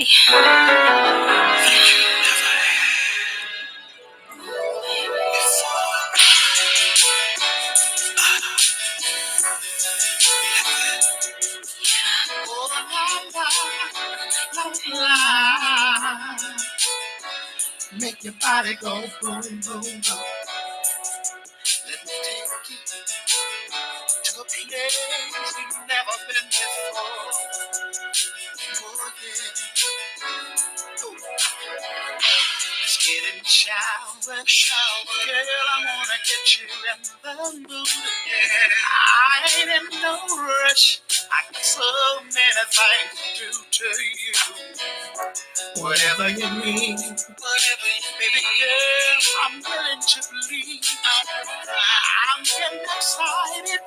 Make your body go boom, boom, boom. Let me take you to a place you've never been before. Oh, yeah. Ooh. Let's get in the shower. Girl, I wanna get you in the mood. Yeah, I ain't in no rush. I got so many things to do to you. Whatever you need, baby girl, I'm willing to believe. I'm getting excited,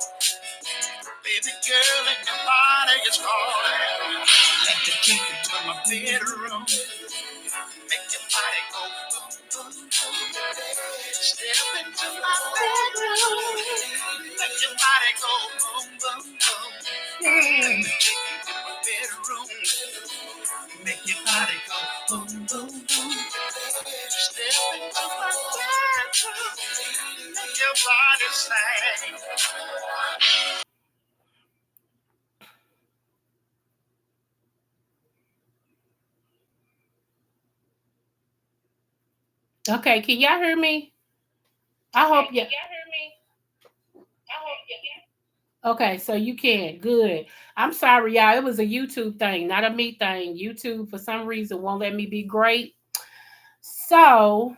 baby girl, and your body is calling. Let me take you to my bedroom, make your body go boom, boom, boom. Step into my bedroom, make your body go boom, boom, boom. Let me take you to my bedroom, make your body go boom, boom, boom. Step into my bedroom, make your body sing. Okay, can y'all hear me? I hope you. Okay, so you can. Good. I'm sorry, y'all. It was a YouTube thing, not a me thing. YouTube, for some reason, won't let me be great. So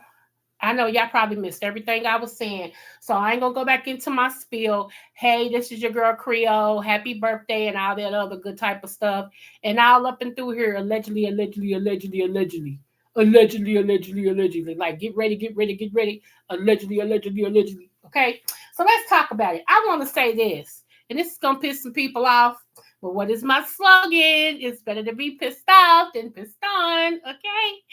I know y'all probably missed everything I was saying. So I ain't gonna go back into my spiel. Hey, this is your girl Creole. Happy birthday and all that other good type of stuff. And all up and through here, allegedly, allegedly, allegedly, allegedly. Allegedly, allegedly, allegedly. Like get ready, get ready, get ready. Allegedly, allegedly, allegedly. Okay. So let's talk about it. I want to say this, and this is gonna piss some people off. But what is my slogan? It's better to be pissed off than pissed on. Okay.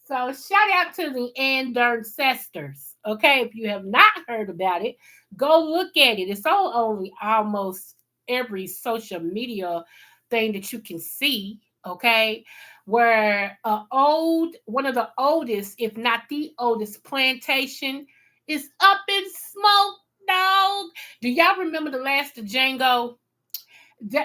So shout out to the ancestors. Okay, if you have not heard about it, go look at it. It's on only almost every social media thing that you can see. Okay, where one of the oldest, if not the oldest, plantation is up in smoke, dog. Do y'all remember the last of Django?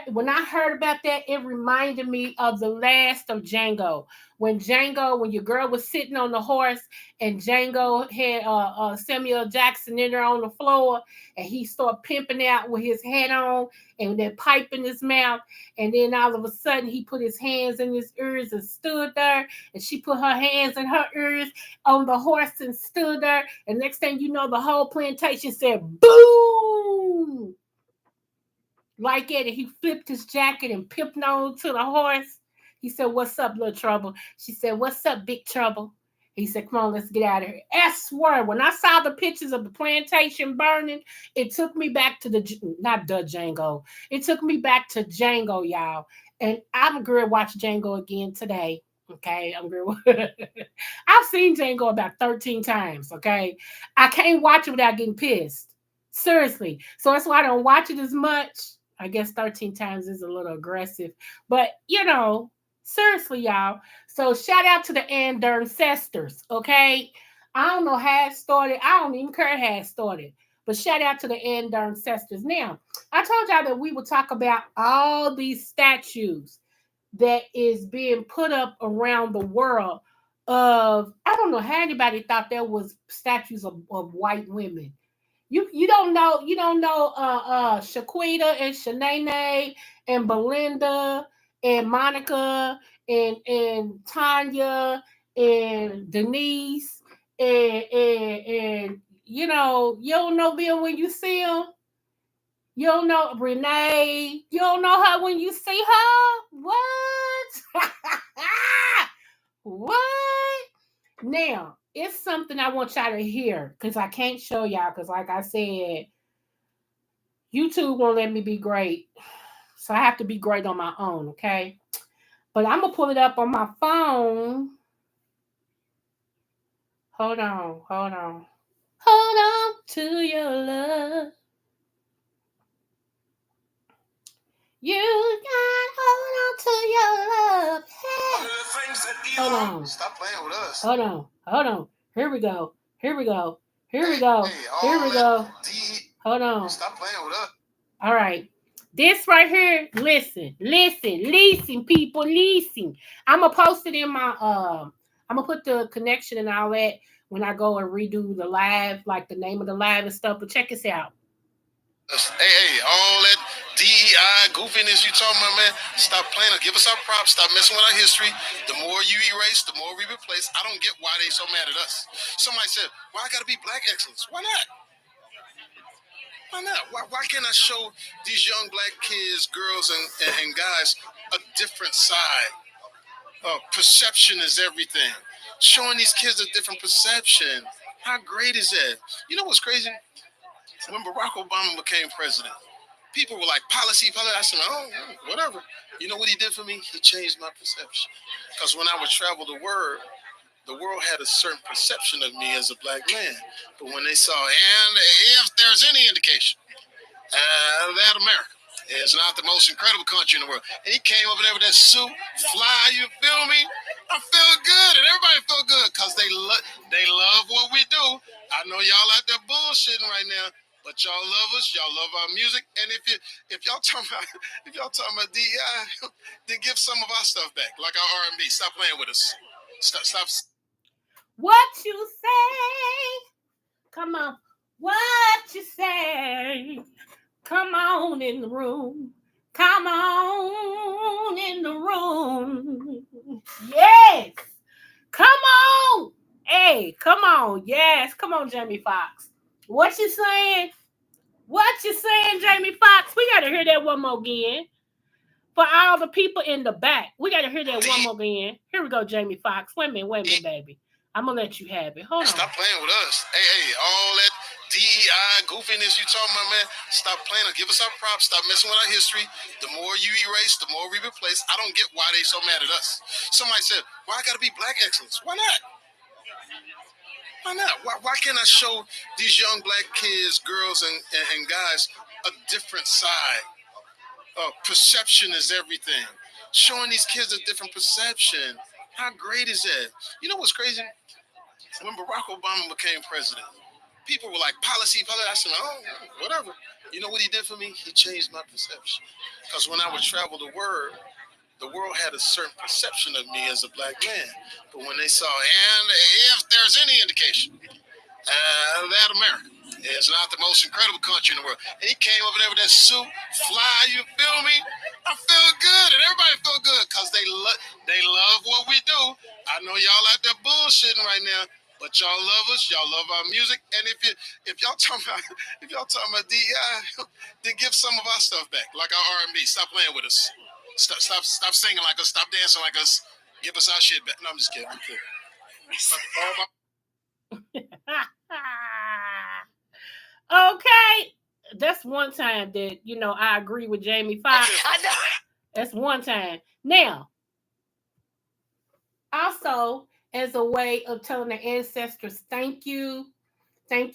When I heard about that, it reminded me of the last of Django. When your girl was sitting on the horse and Django had Samuel Jackson in there on the floor, and he started pimping out with his hat on and that pipe in his mouth, and then all of a sudden he put his hands in his ears and stood there, and she put her hands in her ears on the horse and stood there, and next thing you know, the whole plantation said boom like it, and he flipped his jacket and pipped on to the horse. He said, "What's up, little trouble?" She said, "What's up, big trouble?" He said, "Come on, let's get out of here." I swear, when I saw the pictures of the plantation burning, it took me back to not the Django. It took me back to Django, y'all. And I'm going to watch Django again today. Okay, I'm going to. I've seen Django about 13 times. Okay, I can't watch it without getting pissed. Seriously. So that's why I don't watch it as much. I guess 13 times is a little aggressive, but seriously, y'all. So shout out to the ancestors, okay? I don't know how it started. I don't even care how it started, but shout out to the ancestors. Now, I told y'all that we would talk about all these statues that is being put up around the world of, I don't know how anybody thought there was statues of white women. You don't know Shaquita and Shanae and Belinda and Monica and Tanya and Denise and you don't know them when you see them. You don't know Renee. You don't know her when you see her. What? What? Now, it's something I want y'all to hear because I can't show y'all because, like I said, YouTube won't let me be great. So I have to be great on my own, okay? But I'm going to pull it up on my phone. Hold on, hold on. Hold on to your love. You got hold on to your love. Hey. Hold on. Stop playing with us. Hold on. Hold on. Here we go. Here we go. Here we go. Here we go. Hold on. Stop playing with us. All right. This right here, listen, people, listen. I'm gonna post it in my I'm gonna put the connection and all that when I go and redo the live, like the name of the live and stuff. But check this out. Hey, all that DEI goofiness you talking about, man, stop playing. Give us our props. Stop messing with our history. The more you erase, the more we replace. I don't get why they so mad at us. Somebody said, why I gotta be black excellence? Why not? Why not? Why can't I show these young black kids, girls, and guys a different side? Perception is everything. Showing these kids a different perception. How great is that? You know what's crazy? When Barack Obama became president, people were like, policy. I said, oh, whatever. You know what he did for me? He changed my perception. Because when I would travel the world had a certain perception of me as a black man. But when they saw, and if there's any indication that America is not the most incredible country in the world, and he came over there with that suit, fly, you feel me? I feel good, and everybody feel good because they love what we do. I know y'all out there bullshitting right now, but y'all love us. Y'all love our music, and if y'all talking about DEI, then give some of our stuff back, like our R&B. Stop playing with us. Stop. What you say? Come on. What you say? Come on in the room. Come on in the room. Yes. Come on. Hey, come on. Yes. Come on, Jamie Foxx. What you saying? What you saying, Jamie Foxx? We got to hear that one more again. For all the people in the back, we got to hear that one more again. Here we go, Jamie Foxx. Wait a minute, baby. I'm going to let you have it. Hold on. Stop playing with us. Hey, all that DEI goofiness you talking about, man, stop playing. Give us our props. Stop messing with our history. The more you erase, the more we replace. I don't get why they so mad at us. Somebody said, why I got to be black excellence? Why not? Why not? Why can't I show these young black kids, girls, and guys a different side? Perception is everything. Showing these kids a different perception. How great is that? You know what's crazy? When Barack Obama became president, people were like, policy. I said, oh, whatever. You know what he did for me? He changed my perception. Because when I would travel the world had a certain perception of me as a black man. But when they saw, and if there's any indication that America is not the most incredible country in the world, and he came over there with that suit, fly, you feel me? I feel good, and everybody feel good because they love what we do. I know y'all out there bullshitting right now, but y'all love us. Y'all love our music, and if y'all talking about DEI, then give some of our stuff back, like our R&B. Stop playing with us. Stop singing like us. Stop dancing like us. Give us our shit back. No, I'm just kidding. I'm kidding. Okay, that's one time that I agree with Jamie Foxx. That's one time. Now, also as a way of telling the ancestors thank you. Now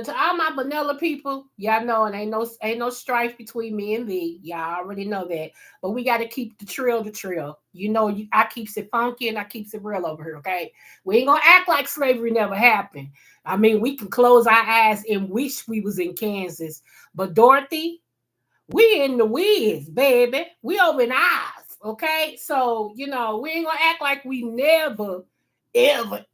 to all my vanilla people, y'all know it ain't no strife between me and thee. Y'all already know that. But we got to keep the trill. I keeps it funky and I keeps it real over here, okay? We ain't gonna act like slavery never happened. I mean, we can close our eyes and wish we was in Kansas. But Dorothy, we in the whiz, baby. We over in Oz, okay? So, we ain't gonna act like we never, ever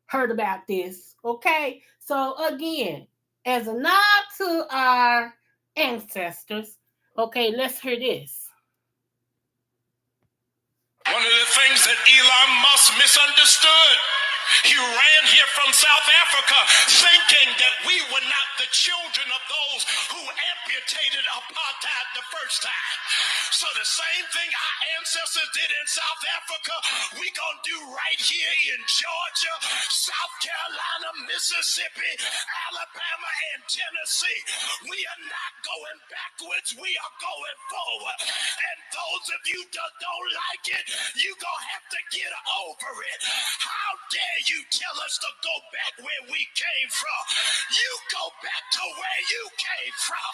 heard about this, okay? So again, as a nod to our ancestors, okay, let's hear this. One of the things that Elon Musk misunderstood, he ran here from South Africa thinking that we were not the children of those who amputated apartheid the first time. So the same thing our ancestors did in South Africa, we gonna do right here in Georgia, South Carolina, Mississippi, Alabama, and Tennessee. We are not going backwards, we are going forward. And those of you that don't like it, you gonna have to get over it. How dare you tell us to go back where we came from? You go back to where you came from.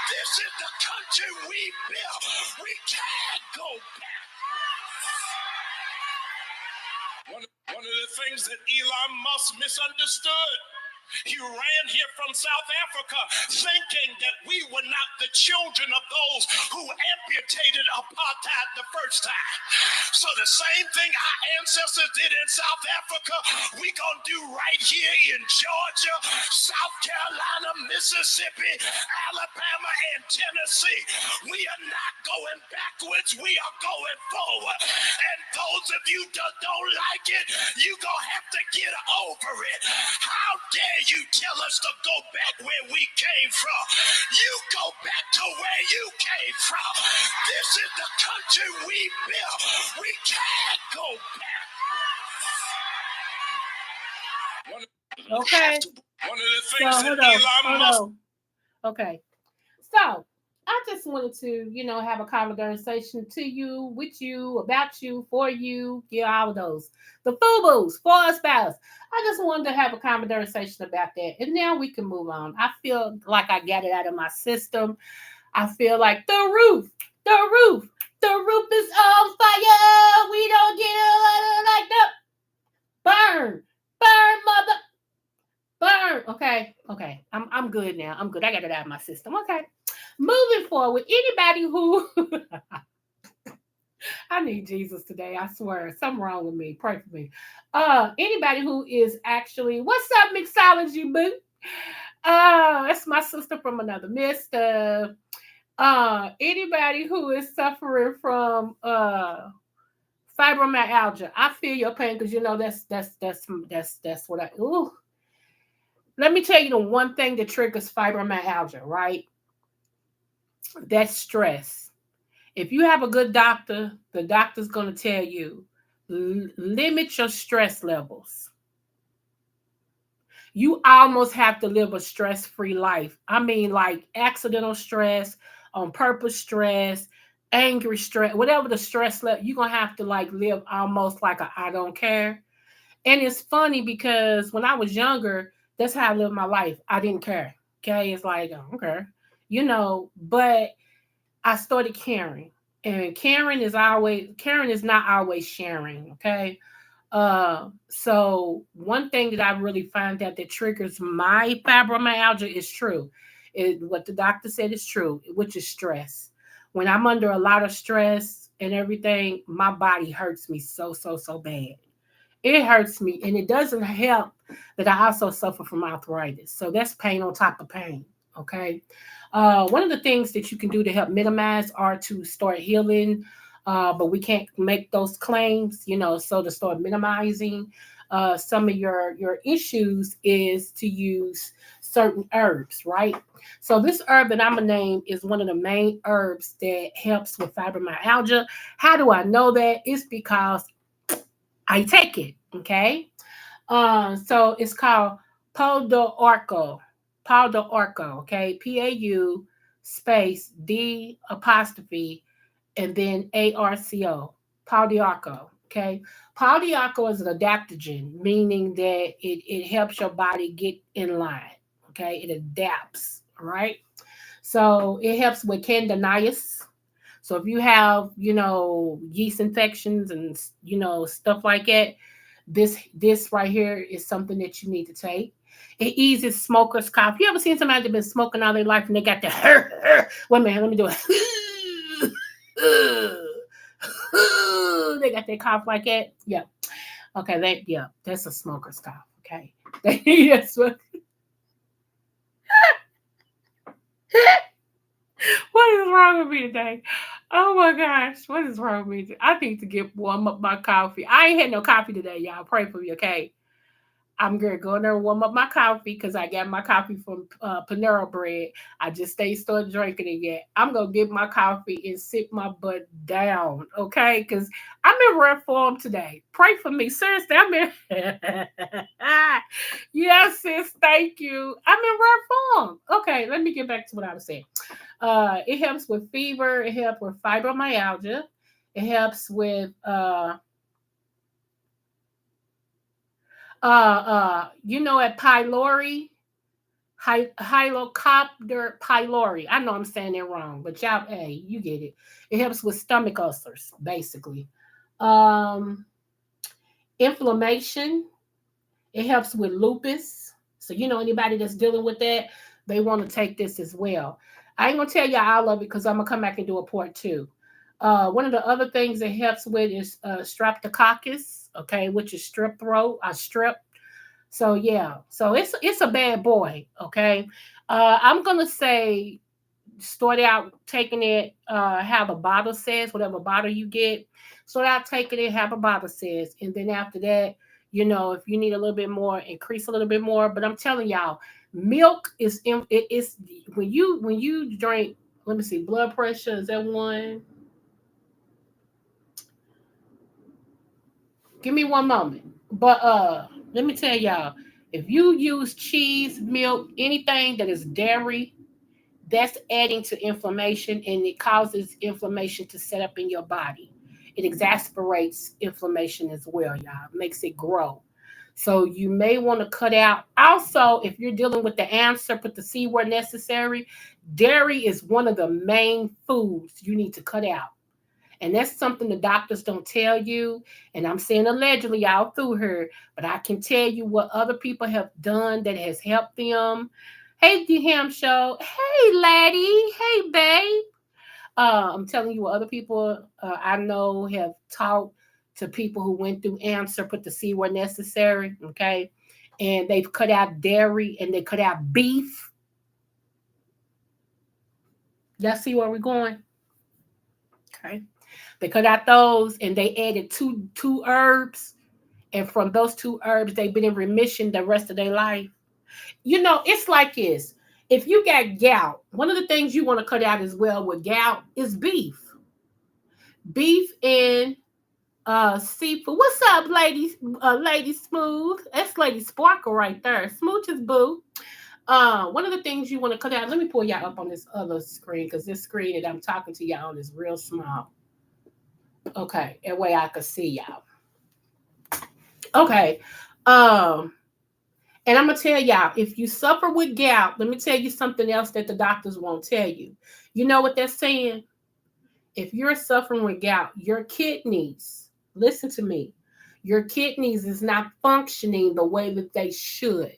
This is the country we built. We can't go back. One of the things that Elon Musk misunderstood, he ran here from South Africa thinking that we were not the children of those who amputated apartheid the first time. So the same thing our ancestors did in South Africa, we gonna do right here in Georgia, South Carolina, Mississippi, Alabama, and Tennessee. We are not going backwards, we are going forward. And those of you that don't like it, you gonna have to get over it. How dare you tell us to go back where we came from? You go back to where you came from. This is the country we built. We can't go back. Okay. One of the things that Elon Musk. Okay. So I just wanted to, have a conversation to you, with you, about you, for you, all of those. The FUBUs, for us, spouse. I just wanted to have a conversation about that. And now we can move on. I feel like I got it out of my system. I feel like the roof is on fire. We don't get it like that. Burn, mother. Burn. Okay. I'm good now. I'm good. I got it out of my system. Okay. Moving forward, anybody who I need Jesus today, I swear. Something wrong with me. Pray for me. Anybody who is actually, what's up, mixology boo? That's my sister from another mister. Anybody who is suffering from fibromyalgia, I feel your pain because that's what I. Ooh. Let me tell you the one thing that triggers fibromyalgia, right? That's stress. If you have a good doctor, the doctor's going to tell you limit your stress levels. You almost have to live a stress-free life. I mean, like accidental stress, on purpose stress, angry stress, whatever the stress level, you're going to have to like live almost like a I don't care. And it's funny because when I was younger, that's how I lived my life. I didn't care. Okay. It's like, I don't care, but I started caring. And caring is not always sharing. Okay. So one thing that I really find out that triggers my fibromyalgia is true. What the doctor said is true, which is stress. When I'm under a lot of stress and everything, my body hurts me so bad. It hurts me, and it doesn't help that I also suffer from arthritis. So that's pain on top of pain. Okay. One of the things that you can do to help minimize are to start healing, but we can't make those claims, so to start minimizing some of your issues is to use certain herbs, right? So this herb that I'm going to name is one of the main herbs that helps with fibromyalgia. How do I know that? It's because I take it. Okay. So it's called Pau D Arco. Pau D Arco. Okay. PAU space D apostrophe and then ARCO. Pau D Arco. Okay. Pau D Arco is an adaptogen, meaning that it helps your body get in line. Okay. It adapts. All right. So it helps with candidiasis. So if you have, yeast infections and, stuff like that, this right here is something that you need to take. It eases smokers' cough. You ever seen somebody that's been smoking all their life and they got the wait a minute, let me do it. They got that cough like that. Yeah. Okay, that's a smoker's cough. Okay. That's what. What is wrong with me today? Oh my gosh, what is wrong with me? I need to get warm up my coffee. I ain't had no coffee today, y'all. Pray for me, okay? I'm gonna go in there and warm up my coffee because I got my coffee from Panera Bread. I just started drinking it yet. I'm gonna get my coffee and sit my butt down, okay? Because I'm in rare form today. Pray for me, seriously. I'm in. Yes, sis. Thank you. I'm in rare form. Okay, let me get back to what I was saying. It helps with fever. It helps with fibromyalgia. It helps with At pylori, Hylocopter pylori. I know I'm saying it wrong, but y'all, hey, you get it. It helps with stomach ulcers, basically. Um, Inflammation. It helps with lupus. So anybody that's dealing with that, they want to take this as well. I ain't gonna tell you all of it because I'm gonna come back and do a part two. One of the other things it helps with is streptococcus, okay, which is strep throat, strep. So yeah, so it's a bad boy, okay. I'm gonna say start out taking it, have a bottle says, whatever bottle you get. Start out taking it, have a bottle says, and then after that, if you need a little bit more, increase a little bit more. But I'm telling y'all, milk is when you drink. Let me see, blood pressure is that one. Give me one moment. But let me tell y'all, if you use cheese, milk, anything that is dairy, that's adding to inflammation and it causes inflammation to set up in your body. It exasperates inflammation as well, y'all. It makes it grow. So you may want to cut out. Also, if you're dealing with the answer, put the C word necessary. Dairy is one of the main foods you need to cut out. And that's something the doctors don't tell you. And I'm saying allegedly all through her, but I can tell you what other people have done that has helped them. Hey, Ham Show. Hey, laddie. Hey, babe. I'm telling you what other people I know have talked to people who went through answer, put the C where necessary. Okay. And they've cut out dairy and they cut out beef. Y'all see where we're going? Okay. They cut out those and they added two herbs. And from those two herbs, they've been in remission the rest of their life. It's like this. If you got gout, one of the things you want to cut out as well with gout is beef. Beef and seafood. What's up, ladies? Lady Smooth. That's Lady Sparkle right there. Smooch's boo. One of the things you want to cut out. Let me pull y'all up on this other screen because this screen that I'm talking to y'all on is real small. Okay, that way I can see y'all. Okay. Um, and I'm gonna tell y'all, if you suffer with gout, let me tell you something else that the doctors won't tell you. You know what they're saying? If you're suffering with gout, your kidneys, listen to me, your kidneys is not functioning the way that they should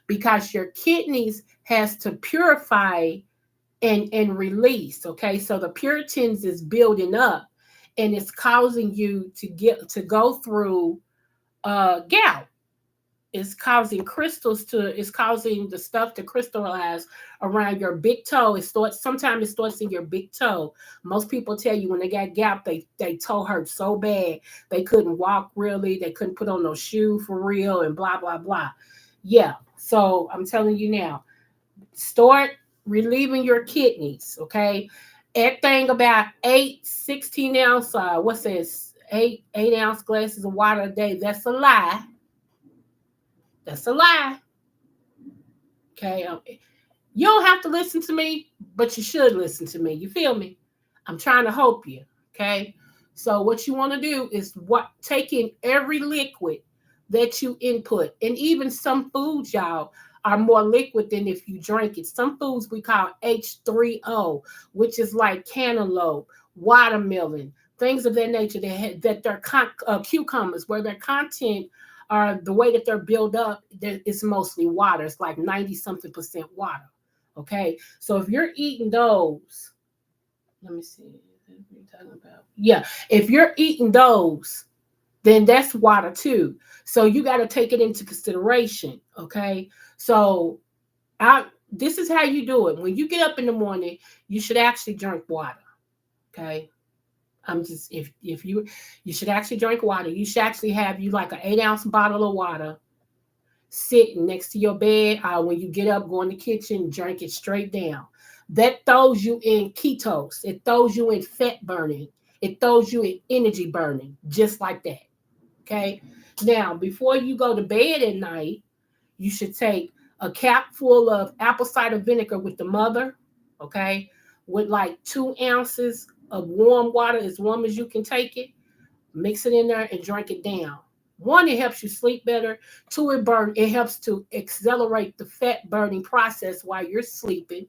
because your kidneys has to purify and release. Okay, so the puritans is building up and it's causing you to go through gout. It's causing the stuff to crystallize around your big toe. Sometimes it starts in your big toe. Most people tell you when they got gout, they toe hurt so bad they couldn't walk really, they couldn't put on no shoe for real, and blah blah blah. Yeah. So I'm telling you now, start relieving your kidneys, okay? That thing about 8 16 ounce, what's this? 8 ounce glasses of water a day. That's a lie. That's a lie. Okay. You don't have to listen to me, but you should listen to me. You feel me? I'm trying to help you. Okay. So what you want to do is take in every liquid that you input, and even some foods, y'all, are more liquid than if you drink it. Some foods we call H3O, which is like cantaloupe, watermelon, things of that nature. That they're cucumbers, where their content are the way that they're built up. It's mostly water. It's like 90 something percent water. Okay, so if you're eating those, let me see. What are you talking about? Yeah, if you're eating those, then that's water too. So you got to take it into consideration. Okay, so this is how you do it. When you get up in the morning, you should actually drink water. Okay, I'm just if you should actually drink water. You should actually have you like an 8 ounce bottle of water sitting next to your bed. When you get up, go in the kitchen, drink it straight down. That throws you in ketos. It throws you in fat burning. It throws you in energy burning, just like that. Okay. Now, before you go to bed at night, you should take a cap full of apple cider vinegar with the mother. Okay. With like 2 ounces of warm water, as warm as you can take it. Mix it in there and drink it down. One, it helps you sleep better. Two, it helps to accelerate the fat burning process while you're sleeping,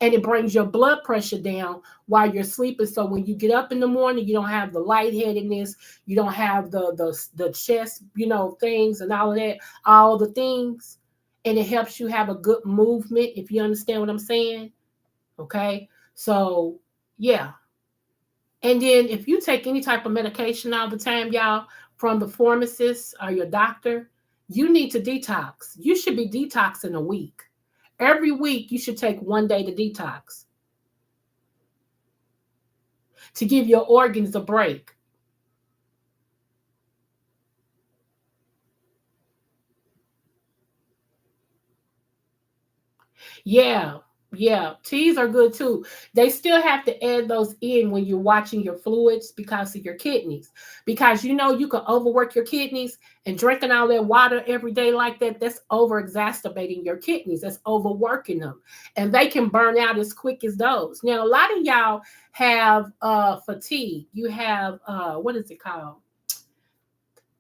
and it brings your blood pressure down while you're sleeping. So when you get up in the morning, you don't have the lightheadedness, you don't have the chest, things and all the things, and it helps you have a good movement. If you understand what I'm saying, okay. So yeah, and then if you take any type of medication all the time, y'all, from the pharmacist or your doctor, you need to detox. You should be detoxing a week. Every week, you should take 1 day to detox to give your organs a break. Yeah, yeah. Teas are good too. They still have to add those in when you're watching your fluids because of your kidneys. Because you can overwork your kidneys, and drinking all that water every day like that, that's over exacerbating your kidneys. That's overworking them. And they can burn out as quick as those. Now, a lot of y'all have fatigue. You have what is it called?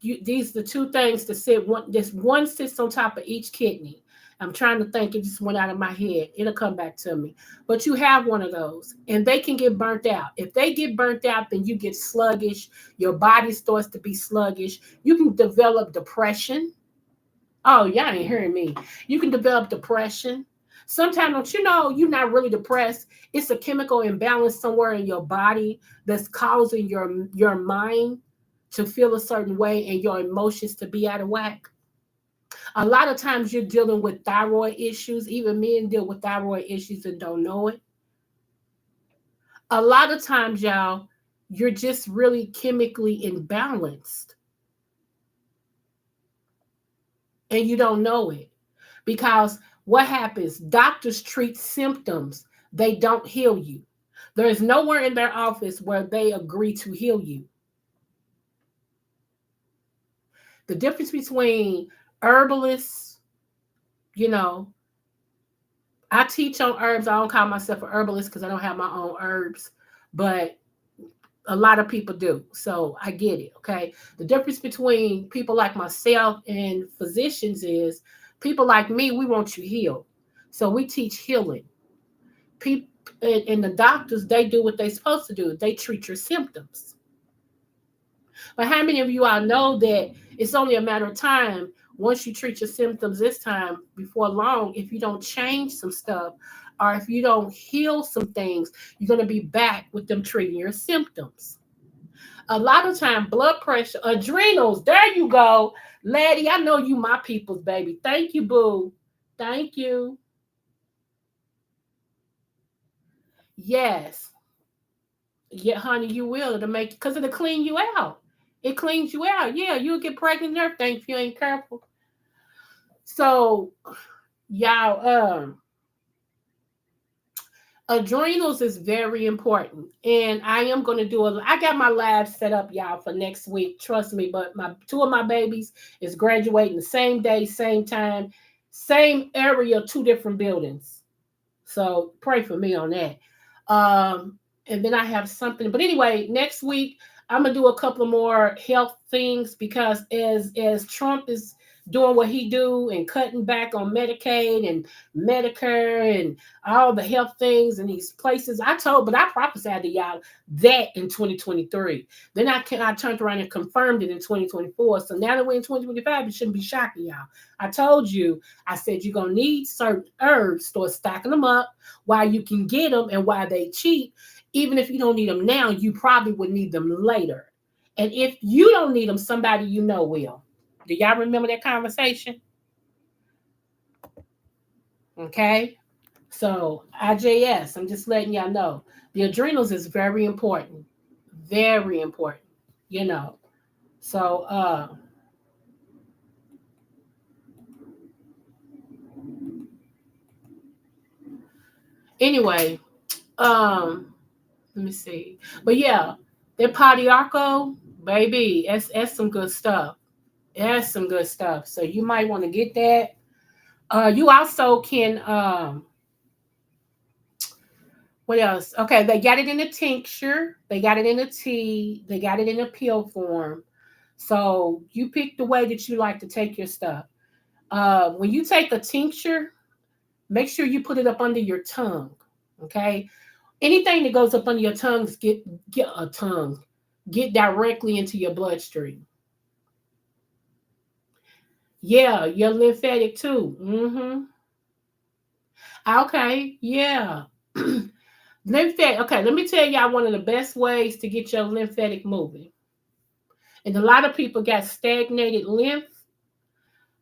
These the two things to sit one. This one sits on top of each kidney. I'm trying to think. It just went out of my head. It'll come back to me. But you have one of those, and they can get burnt out. If they get burnt out, then you get sluggish. Your body starts to be sluggish. You can develop depression. Oh, y'all ain't hearing me. You can develop depression. Sometimes, don't you know, you're not really depressed. It's a chemical imbalance somewhere in your body that's causing your mind to feel a certain way and your emotions to be out of whack. A lot of times you're dealing with thyroid issues. Even men deal with thyroid issues and don't know it. A lot of times, y'all, you're just really chemically imbalanced and you don't know it. Because what happens? Doctors treat symptoms, they don't heal you. There is nowhere in their office where they agree to heal you. The difference between herbalists, you know, I teach on herbs. I don't call myself a herbalist because I don't have my own herbs, but a lot of people do. So I get it. Okay. The difference between people like myself and physicians is people like me, we want you healed. So we teach healing. People and the doctors, they do what they're supposed to do. They treat your symptoms. But how many of you all know that it's only a matter of time once you treat your symptoms this time, before long, if you don't change some stuff or if you don't heal some things, you're going to be back with them treating your symptoms. A lot of time, blood pressure, adrenals, there you go. Laddie, I know you my people's baby. Thank you, boo. Thank you. Yes. Yeah, honey, you will. It'll make because it'll clean you out. It cleans you out. Yeah, you'll get pregnant and everything if you ain't careful. So y'all, adrenals is very important, and I am going to do a. I got my lab set up, y'all, for next week. Trust me. But my two of my babies is graduating the same day, same time, same area, two different buildings. So pray for me on that. And then I have something. But anyway, next week I'm gonna do a couple of more health things because as Trump is doing what he do and cutting back on Medicaid and Medicare and all the health things in these places, but I prophesied to y'all that in 2023. Then I turned around and confirmed it in 2024. So now that we're in 2025, it shouldn't be shocking y'all. I told you, I said you're gonna need certain herbs, start stocking them up while you can get them and while they cheap. Even if you don't need them now, you probably would need them later. And if you don't need them, somebody you know will. Do y'all remember that conversation? Okay. So IJS, I'm just letting y'all know. The adrenals is very important. Very important. You know. So anyway, let me see. But yeah, that Pau D Arco, baby, that's some good stuff. That's some good stuff. So you might want to get that. You also can what else? Okay, they got it in a tincture, they got it in a tea, they got it in a pill form. So you pick the way that you like to take your stuff. When you take a tincture, make sure you put it up under your tongue. Okay. Anything that goes up under your tongues get a tongue. Get directly into your bloodstream. Yeah, your lymphatic too. Mm-hmm. Okay, yeah. Lymphatic. Okay, let me tell y'all one of the best ways to get your lymphatic moving. And a lot of people got stagnated lymph.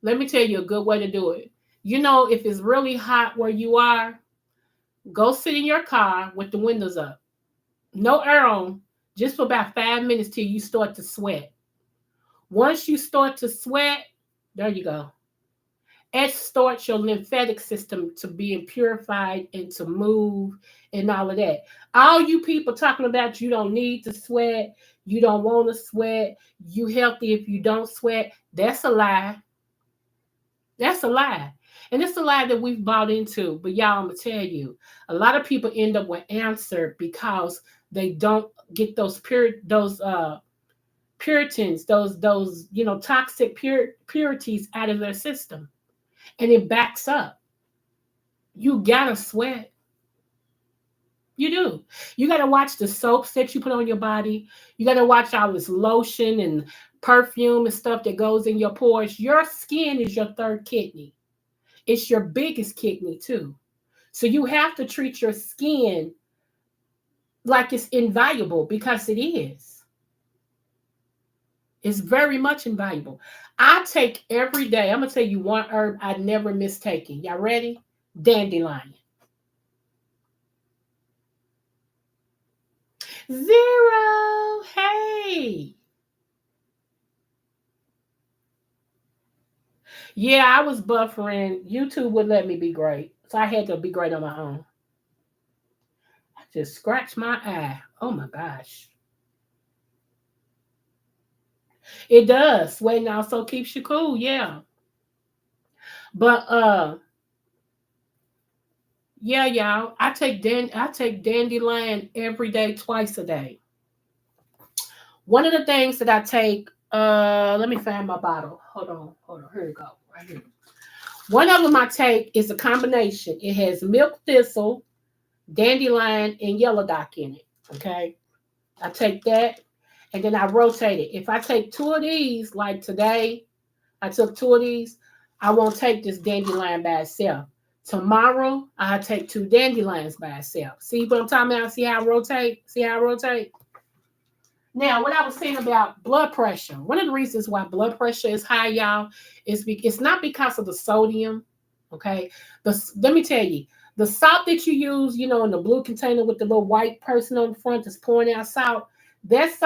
Let me tell you a good way to do it. You know, if it's really hot where you are, go sit in your car with the windows up. No air on, just for about 5 minutes till you start to sweat. Once you start to sweat, there you go. It starts your lymphatic system to being purified and to move and all of that. All you people talking about you don't need to sweat, you don't want to sweat, you healthy if you don't sweat, that's a lie. That's a lie. And it's a lie that we've bought into. But y'all, I'm gonna tell you, a lot of people end up with cancer because they don't get those puritans, those toxic purities out of their system, and it backs up. You gotta sweat. You do. You gotta watch the soaps that you put on your body. You gotta watch all this lotion and perfume and stuff that goes in your pores. Your skin is your third kidney. It's your biggest kidney too. So you have to treat your skin like it's invaluable because it is. It's very much invaluable. I take every day. I'm gonna tell you one herb I never miss taking. Y'all ready? Dandelion. Zero. Hey. Yeah, I was buffering. YouTube would let me be great. So I had to be great on my own. I just scratched my eye. Oh my gosh. It does. Sweating also keeps you cool, yeah. But yeah, y'all. I take dandelion every day, twice a day. One of the things that I take, let me find my bottle. Hold on. Here we go. Right here. One of them I take is a combination. It has milk thistle, dandelion, and yellow dock in it. Okay. I take that and then I rotate it. If I take two of these, like today, I took two of these, I won't take this dandelion by itself. Tomorrow, I'll take two dandelions by itself. See what I'm talking about? See how I rotate? See how I rotate? Now, what I was saying about blood pressure, one of the reasons why blood pressure is high, y'all, it's not because of the sodium. Okay, let me tell you, the salt that you use, in the blue container with the little white person on the front that's pouring out salt, that's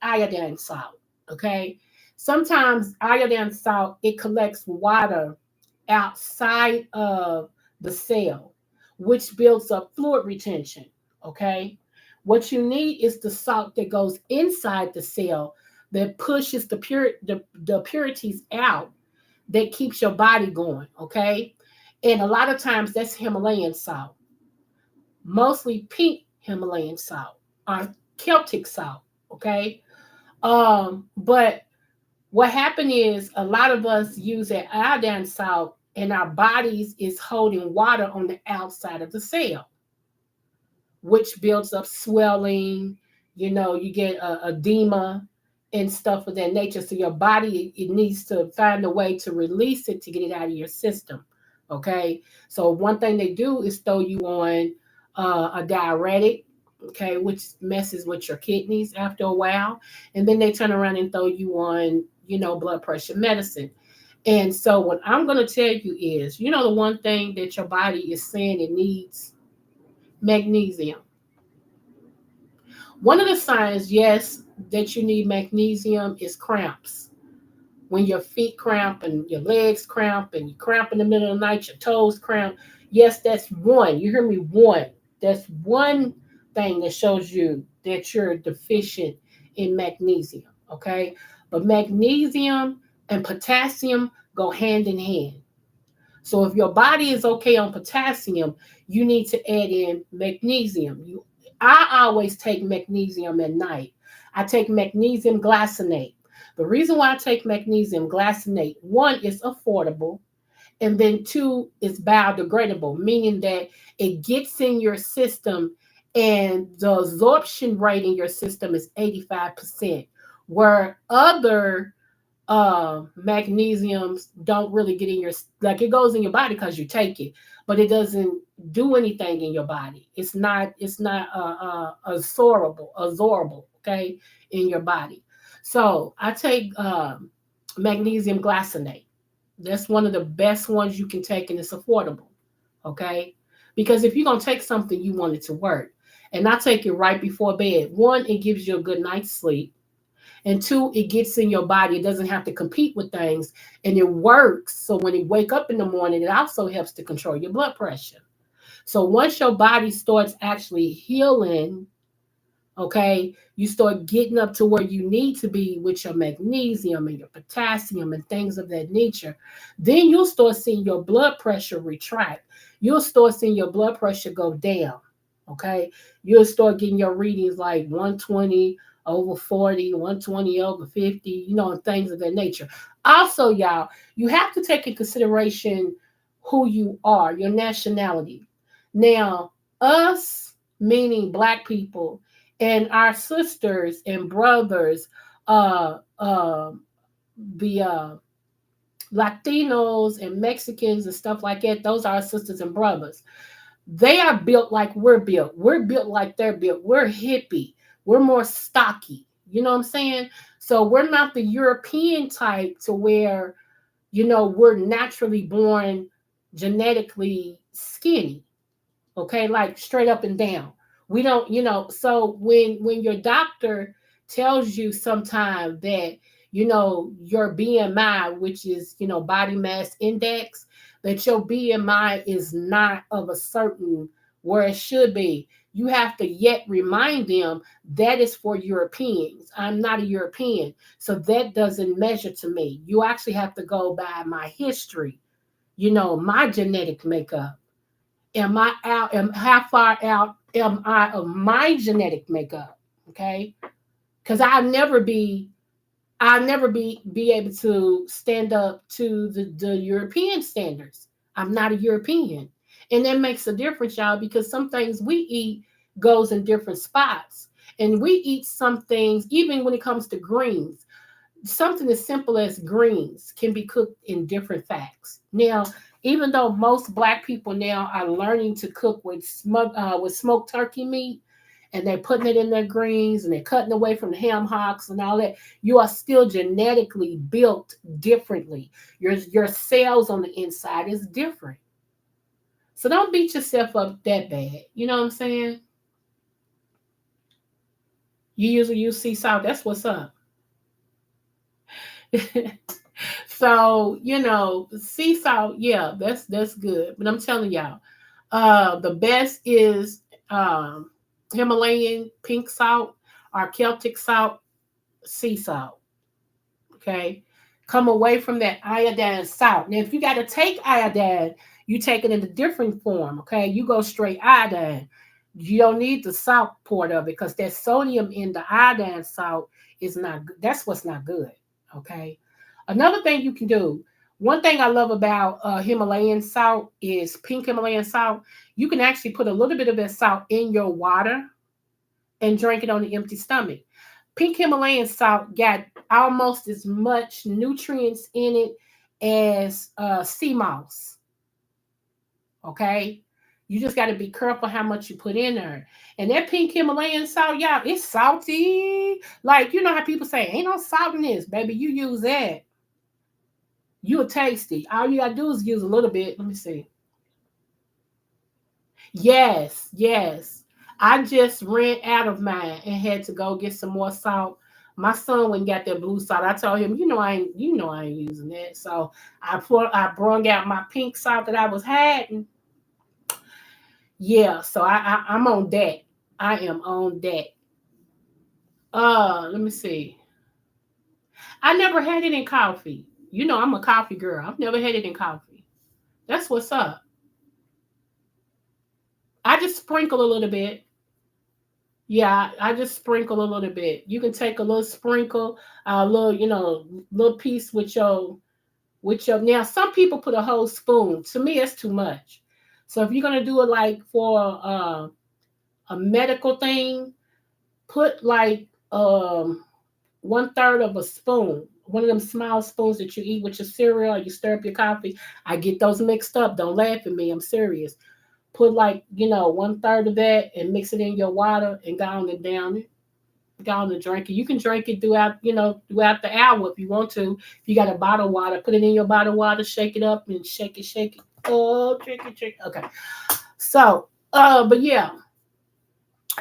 iodine salt. Okay, sometimes iodine salt it collects water outside of the cell, which builds up fluid retention. Okay. What you need is the salt that goes inside the cell that pushes the purities out that keeps your body going. Okay. And a lot of times that's Himalayan salt, mostly pink Himalayan salt or Celtic salt. Okay. But what happened is a lot of us use that iodine salt and our bodies is holding water on the outside of the cell, which builds up swelling. You get edema and stuff of that nature. So your body, it needs to find a way to release it to get it out of your system. Okay. So one thing they do is throw you on a diuretic, okay, which messes with your kidneys after a while. And then they turn around and throw you on, blood pressure medicine. And so what I'm going to tell you is, the one thing that your body is saying it needs? Magnesium. One of the signs, yes, that you need magnesium is cramps. When your feet cramp and your legs cramp and you cramp in the middle of the night, your toes cramp. Yes, that's one. You hear me? One. That's one thing that shows you that you're deficient in magnesium. Okay. But magnesium and potassium go hand in hand. So if your body is okay on potassium, you need to add in magnesium. I always take magnesium at night. I take magnesium glycinate. The reason why I take magnesium glycinate, one, is affordable, and then two, is biodegradable, meaning that it gets in your system and the absorption rate in your system is 85%, where other magnesiums don't really get in your, like, it goes in your body because you take it, but it doesn't do anything in your body. It's not absorbable, okay, in your body. So I take magnesium glycinate. That's one of the best ones you can take, and it's affordable, okay? Because if you're gonna take something, you want it to work. And I take it right before bed. One, it gives you a good night's sleep, and two, it gets in your body. It doesn't have to compete with things, and it works. So when you wake up in the morning, it also helps to control your blood pressure. So once your body starts actually healing, okay, you start getting up to where you need to be with your magnesium and your potassium and things of that nature, then you'll start seeing your blood pressure retract. You'll start seeing your blood pressure go down, okay? You'll start getting your readings like 120 over 40, 120 over 50, and things of that nature. Also, y'all, you have to take in consideration who you are, your nationality. Now, us, meaning Black people, and our sisters and brothers, uh, uh, the Latinos and Mexicans and stuff like that, those are our sisters and brothers. They are built like we're built. We're built like they're built. We're hippie. We're more stocky. You know what I'm saying? So we're not the European type to where, we're naturally born genetically skinny, okay, like straight up and down. We don't, so when your doctor tells you sometime that, your BMI, which is, body mass index, that your BMI is not of a certain where it should be, you have to yet remind them that is for Europeans. I'm not a European, so that doesn't measure to me. You actually have to go by my history, my genetic makeup. Am I out? How far out am I of my genetic makeup? Okay, because I'll never be able to stand up to the European standards. I'm not a European, and that makes a difference, y'all. Because some things we eat goes in different spots, and we eat some things even when it comes to greens. Something as simple as greens can be cooked in different facts. Now, even though most Black people now are learning to cook with smoked turkey meat, and they're putting it in their greens and they're cutting away from the ham hocks and all that, you are still genetically built differently. Your cells on the inside is different. So don't beat yourself up that bad. You know what I'm saying? You usually use sea salt. That's what's up. So, sea salt, yeah, that's good. But I'm telling y'all, the best is Himalayan pink salt or Celtic salt, sea salt. Okay. Come away from that iodine salt. Now, if you got to take iodine, you take it in a different form. Okay. You go straight iodine. You don't need the salt part of it because that sodium in the iodine salt is not good. That's what's not good. Okay. Another thing you can do, one thing I love about Himalayan salt is pink Himalayan salt. You can actually put a little bit of that salt in your water and drink it on an empty stomach. Pink Himalayan salt got almost as much nutrients in it as sea moss. Okay. You just got to be careful how much you put in there. And that pink Himalayan salt, y'all, it's salty. Like, you know how people say, ain't no salt in this, baby. You use that, you'll taste it. All you got to do is use a little bit. Let me see. Yes, yes. I just ran out of mine and had to go get some more salt. My son went and got that blue salt. I told him, I ain't using that. So I brung out my pink salt that I was having. Yeah, so I'm on that. I am on that. Let me see. I never had it in coffee. I'm a coffee girl. I've never had it in coffee. That's what's up. I just sprinkle a little bit. Yeah, I just sprinkle a little bit. You can take a little sprinkle, a little, little piece with your. Now, some people put a whole spoon. To me, it's too much. So if you're gonna do it like for a medical thing, put like 1/3 of a spoon, one of them small spoons that you eat with your cereal or you stir up your coffee. I get those mixed up. Don't laugh at me. I'm serious. Put like 1/3 of that and mix it in your water and go on and down it. Go on and drink it. You can drink it throughout the hour if you want to. If you got a bottle of water, put it in your bottle of water, shake it up and shake it. Oh, drink it. Okay. So, but yeah,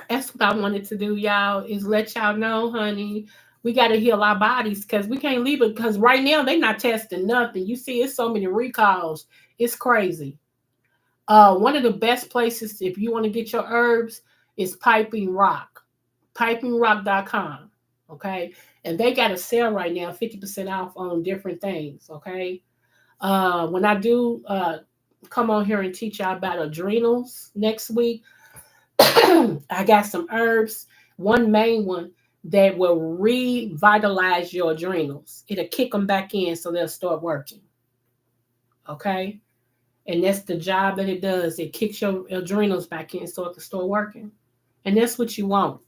that's what I wanted to do, y'all, is let y'all know, honey, we got to heal our bodies because we can't leave it because right now they not testing nothing. You see, it's so many recalls. It's crazy. One of the best places if you want to get your herbs is Piping Rock, pipingrock.com. Okay. And they got a sale right now, 50% off on different things. Okay. When I do come on here and teach y'all about adrenals next week, I got some herbs, one main one that will revitalize your adrenals. It'll kick them back in so they'll start working. Okay. And that's the job that it does. It kicks your adrenals back in so it can start working. And that's what you want.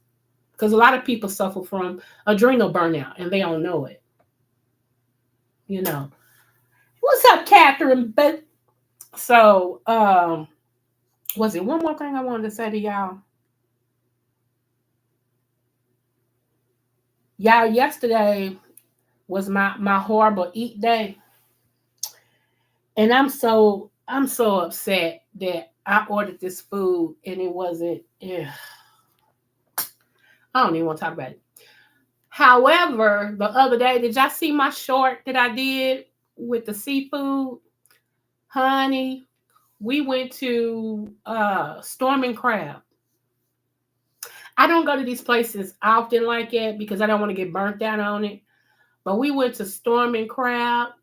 Because a lot of people suffer from adrenal burnout and they don't know it. You know. What's up, Catherine? But so was it one more thing I wanted to say to y'all? Y'all, yesterday was my horrible eat day. And I'm so upset that I ordered this food and it wasn't. Yeah, I don't even want to talk about it. However, the other day, did y'all see my short that I did with the seafood? Honey, we went to Storm and Crab. I don't go to these places often like that because I don't want to get burnt out on it. But we went to Storm and Crab.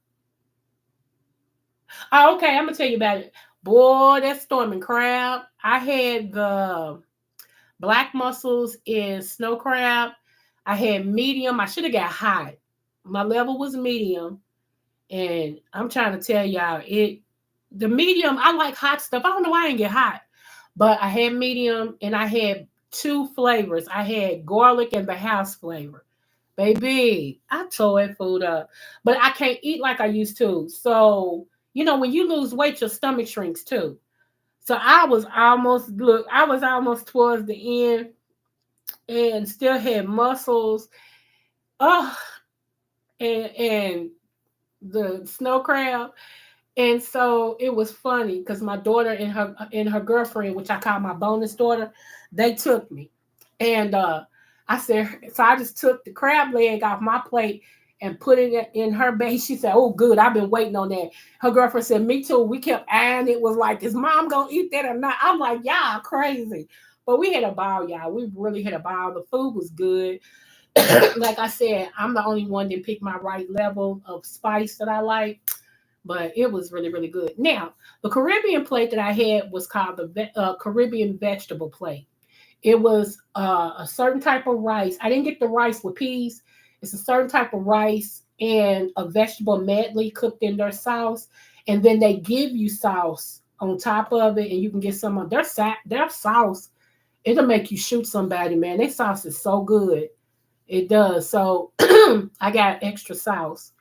Oh, okay, I'm gonna tell you about it. Boy, that Storm and Crab. I had the black mussels and snow crab. I had medium. I should have got hot. My level was medium, and I'm trying to tell y'all the medium. I like hot stuff. I don't know why I didn't get hot, but I had medium, and I had two flavors. I had garlic and the house flavor. Baby, I tore that food up, but I can't eat like I used to. So when you lose weight, your stomach shrinks too. So I was almost towards the end and still had muscles. Oh, and the snow crab. And so it was funny because my daughter and her girlfriend, which I call my bonus daughter, they took me. And I said, so I just took the crab leg off my plate and put it in her base. She said, "Oh, good. I've been waiting on that." Her girlfriend said, "Me too." We kept eyeing it. Was like, "Is mom gonna eat that or not?" I'm like, "Y'all crazy." But we had a ball, y'all. We really had a ball. The food was good. Like I said, I'm the only one that picked my right level of spice that I like, but it was really, really good. Now, the Caribbean plate that I had was called the Caribbean vegetable plate. It was a certain type of rice. I didn't get the rice with peas. It's a certain type of rice and a vegetable medley cooked in their sauce, and then they give you sauce on top of it, and you can get some of their sauce. It'll make you shoot somebody, man. Their sauce is so good. It does. So I got extra sauce.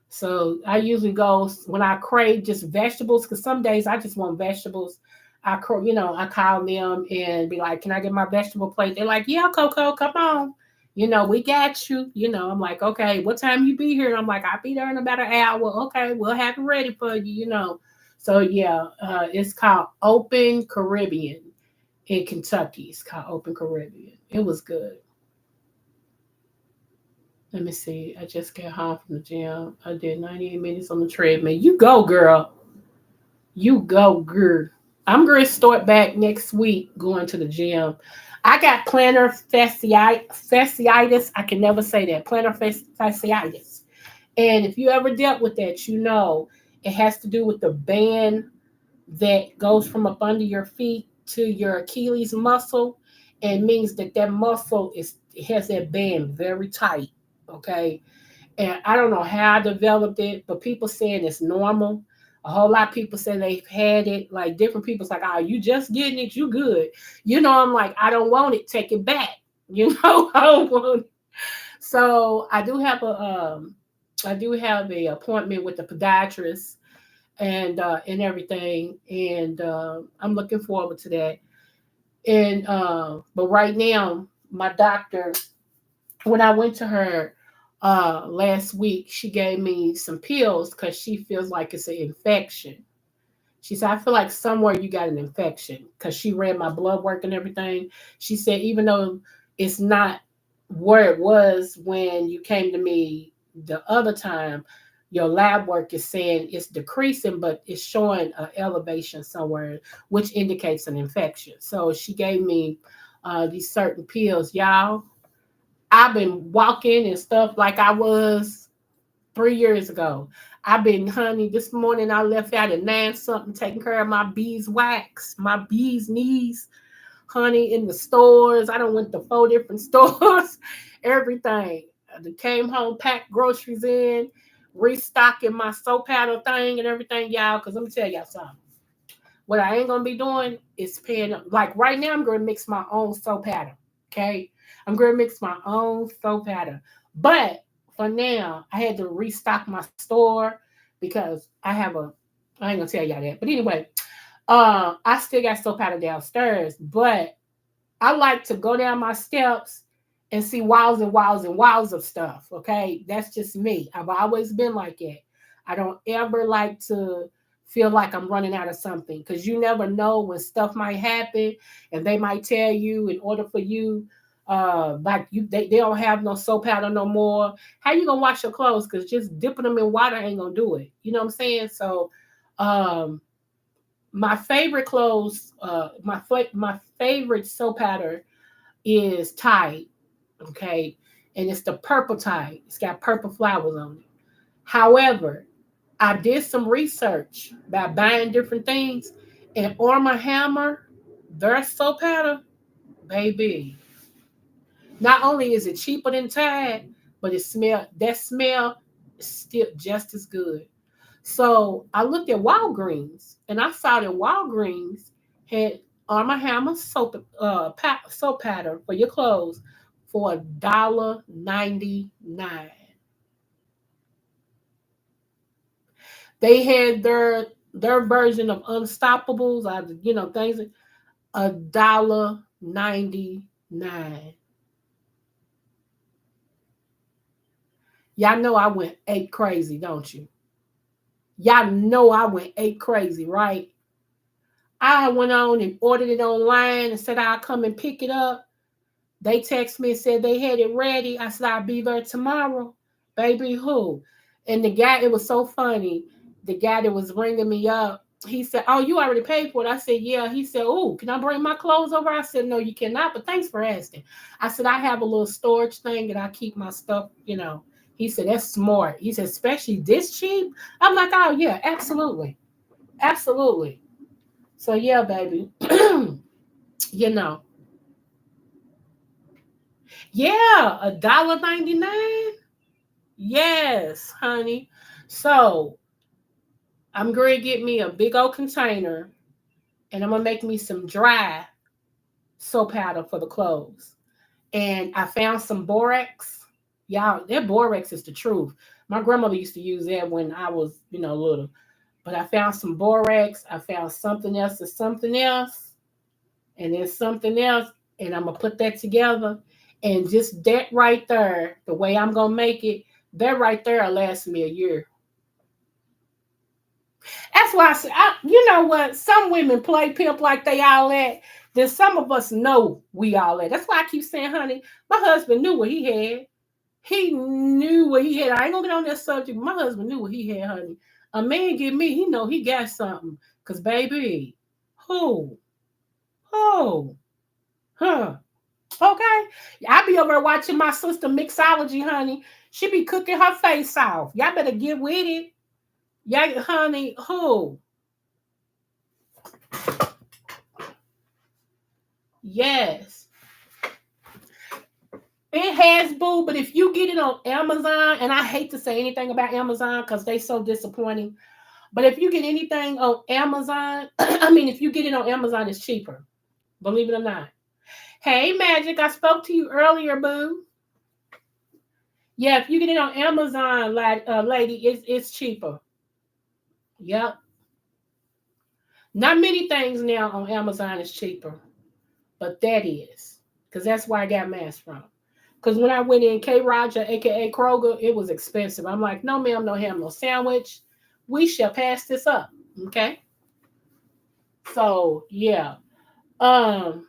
So I usually go when I crave just vegetables because some days I just want vegetables. I call them and be like, "Can I get my vegetable plate?" They're like, "Yeah, Coco, come on. We got you." I'm like, "Okay, what time you be here?" I'm like, "I'll be there in about an hour." "Okay, we'll have it ready for you. So yeah, it's called Open Caribbean in Kentucky. It's called Open Caribbean. It was good. Let me see. I just got home from the gym. I did 98 minutes on the treadmill. You go, girl. You go, girl. I'm going to start back next week going to the gym. I got plantar fasciitis. I can never say that. Plantar fasciitis. And if you ever dealt with that, it has to do with the band that goes from up under your feet to your Achilles muscle. and means that that muscle is has that band very tight. Okay, and I don't know how I developed it, but people saying it's normal. A whole lot of people say they've had it. Like different people's like, "Oh, you just getting it, you good." You know, I'm like, I don't want it. Take it back. You know, I don't want it. So I do have a appointment with the podiatrist and everything, and I'm looking forward to that. And but right now, my doctor, when I went to her last week, she gave me some pills because she feels like it's an infection. She said, I feel like somewhere you got an infection because she read my blood work and everything. She said, even though it's not where it was when you came to me the other time, your lab work is saying it's decreasing, but it's showing an elevation somewhere, which indicates an infection. So she gave me these certain pills. Y'all, I've been walking and stuff like I was 3 years ago. I've been, honey, this morning I left out at 9 something taking care of my beeswax, my bees knees, honey, in the stores. I done went to 4 different stores, everything. I came home, packed groceries in, restocking my soap powder thing and everything, y'all, because let me tell y'all something. What I ain't gonna be doing is paying like right now I'm gonna mix my own soap powder. Okay. I'm gonna mix my own soap powder. But for now, I had to restock my store because I ain't gonna tell y'all that. But anyway, I still got soap powder downstairs, but I like to go down my steps and see walls and walls and walls of stuff. Okay. That's just me. I've always been like that. I don't ever like to feel like I'm running out of something because you never know when stuff might happen and they might tell you in order for you like they don't have no soap powder no more. How you gonna wash your clothes? Because just dipping them in water ain't gonna do it. You know what I'm saying? So um my favorite clothes, my favorite soap powder is Tide, okay, and it's the purple Tide. It's got purple flowers on it. However, I did some research by buying different things, and Arm& Hammer, their soap powder, baby. Not only is it cheaper than Tide, but that smell is still just as good. So I looked at Walgreens and I saw that Walgreens had Arm& Hammer soap powder for your clothes for $1.99. They had their version of Unstoppables, things $1.99. Y'all know I went ape crazy, don't you? Y'all know I went ape crazy, right? I went on and ordered it online and said I'll come and pick it up. They text me and said they had it ready. I said I'll be there tomorrow. Baby, who? And the guy, it was so funny. The guy that was ringing me up, he said, "Oh, you already paid for it." I said, "Yeah." He said, "Oh, can I bring my clothes over?" I said, "No, you cannot, but thanks for asking." I said, "I have a little storage thing that I keep my stuff. He said, "That's smart." He said, "Especially this cheap?" I'm like, "Oh, yeah, absolutely. Absolutely." So, yeah, baby. you know, yeah, $1.99. Yes, honey. So I'm going to get me a big old container and I'm going to make me some dry soap powder for the clothes. And I found some borax. Y'all, that borax is the truth. My grandmother used to use that when I was little. But I found some borax. I found something else and something else. And then something else. And I'm going to put that together. And just that right there, the way I'm going to make it, that right there will last me a year. That's why I said, you know what? Some women play pimp like they all that. Then some of us know we all that. That's why I keep saying, honey, my husband knew what he had. He knew what he had. I ain't gonna get on that subject. But my husband knew what he had, honey. A man get me, he know he got something. Cause baby, who, who, huh? Okay, I be over there watching my sister mixology, honey. She be cooking her face off. Y'all better get with it. Yeah, honey, who? Yes. It has, boo, but if you get it on Amazon, and I hate to say anything about Amazon because they so disappointing, but if you get anything on Amazon, I mean, if you get it on Amazon, it's cheaper. Believe it or not. Hey, Magic, I spoke to you earlier, boo. Yeah, if you get it on Amazon, like lady, it's cheaper. Yep. Not many things now on Amazon is cheaper, but that is because that's where I got mass from. Because when I went in K Roger, aka Kroger, it was expensive. I'm like, no, ma'am, no ham, no sandwich. We shall pass this up. Okay. So yeah. Um,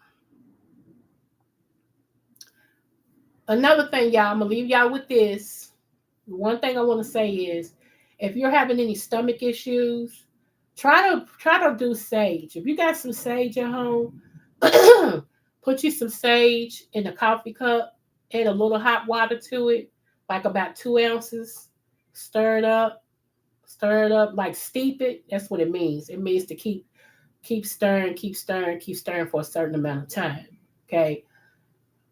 Another thing, y'all, I'm gonna leave y'all with this. One thing I want to say is if you're having any stomach issues, try to do sage. If you got some sage at home, put you some sage in a coffee cup, add a little hot water to it, like about 2 ounces. Stir it up, stir it up, like steep it. That's what it means. It means to keep stirring, keep stirring, keep stirring for a certain amount of time. Okay.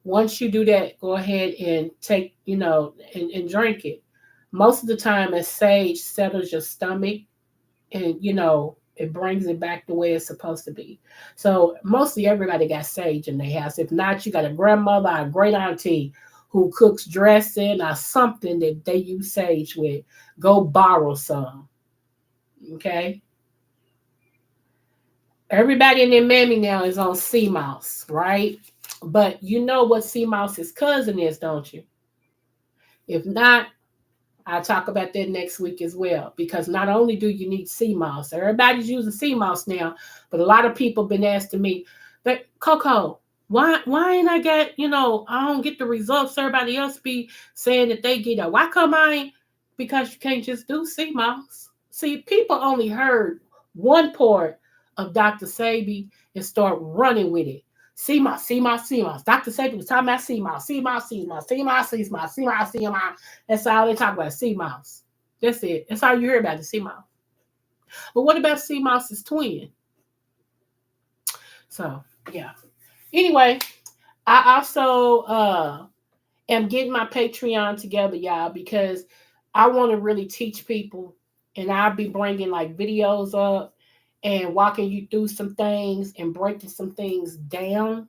Once you do that, go ahead and take, and drink it. Most of the time, as sage settles your stomach and, it brings it back the way it's supposed to be. So, mostly everybody got sage in their house. If not, you got a grandmother or a great auntie who cooks dressing or something that they use sage with. Go borrow some. Okay. Everybody in their mammy now is on sea mouse, right? But you know what sea mouse's cousin is, don't you? If not, I'll talk about that next week as well. Because not only do you need sea moss, everybody's using sea moss now, but a lot of people been asking me, but Coco, why ain't I get, I don't get the results everybody else be saying that they get it. Why come I ain't? Because you can't just do sea moss. See, people only heard one part of Dr. Sabi and start running with it. CMOS, CMOS, CMOS. Dr. Sabi was talking about CMOS, CMOS, CMOS, CMOS, CMOS, CMOS, CMOS. That's all they talk about, sea mouse. That's it. That's all you hear about, the sea mouse. But what about sea mouse's twin? So, yeah. Anyway, I also am getting my Patreon together, y'all, because I want to really teach people. And I'll be bringing like videos up and walking you through some things and breaking some things down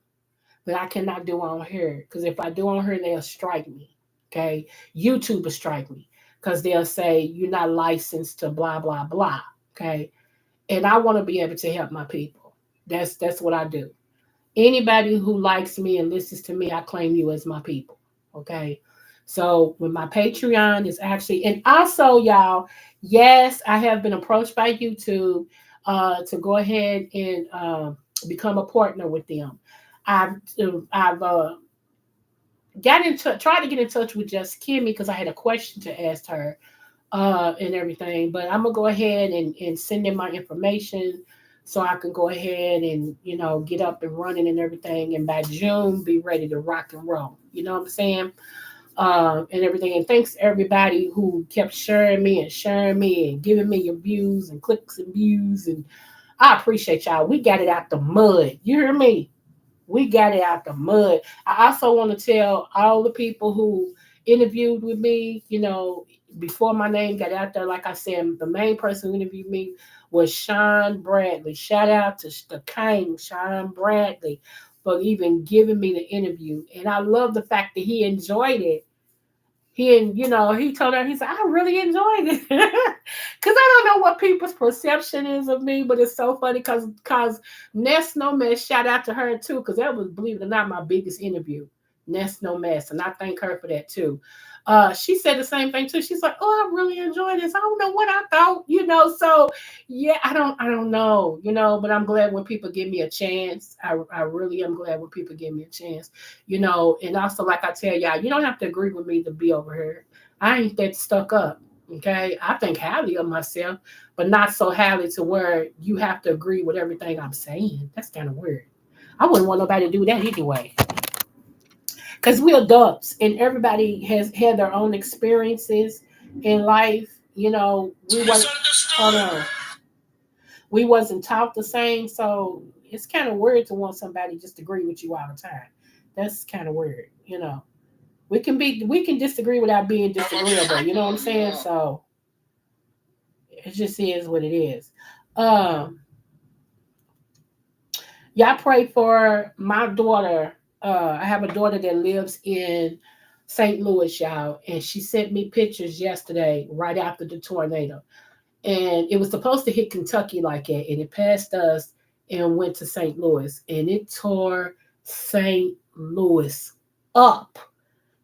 that I cannot do on here. Because if I do on here, they'll strike me. Okay. YouTube will strike me because they'll say you're not licensed to blah, blah, blah. Okay. And I want to be able to help my people. That's what I do. Anybody who likes me and listens to me, I claim you as my people. Okay. So when my Patreon is actually, and also y'all, yes, I have been approached by YouTube to go ahead and become a partner with them. I've I've got in touch, tried to get in touch with just Kimmy because I had a question to ask her and everything. But I'm gonna go ahead and send in my information so I can go ahead and get up and running and everything, and by June be ready to rock and roll. You know what I'm saying? And everything. And thanks to everybody who kept sharing me and giving me your views and clicks and views, and I appreciate y'all. We got it out the mud. You hear me? We got it out the mud. I also want to tell all the people who interviewed with me, before my name got out there, like I said, the main person who interviewed me was Sean Bradley. Shout out to the king, Sean Bradley, for even giving me the interview. And I love the fact that he enjoyed it. He told her, he said, I really enjoyed it. Because I don't know what people's perception is of me, but it's so funny because Ness No Mess, shout out to her too, because that was, believe it or not, my biggest interview. Ness No Mess. And I thank her for that too. She said the same thing too. She's like, oh, I really enjoyed this. I don't know what I thought. So yeah, I don't know, but I'm glad when people give me a chance. I really am glad when people give me a chance, and also like I tell y'all, you don't have to agree with me to be over here. I ain't that stuck up. Okay. I think highly of myself, but not so highly to where you have to agree with everything I'm saying. That's kind of weird. I wouldn't want nobody to do that anyway. Because we're adults and everybody has had their own experiences in life. We was hold on. We wasn't taught the same, so it's kind of weird to want somebody just to agree with you all the time. That's kind of weird. We can disagree without being disagreeable. You know what I'm saying? Yeah. So it just is what it is. Um, y'all pray for my daughter. I have a daughter that lives in St. Louis, y'all, and she sent me pictures yesterday, right after the tornado. And it was supposed to hit Kentucky like that, and it passed us and went to St. Louis, and it tore St. Louis up.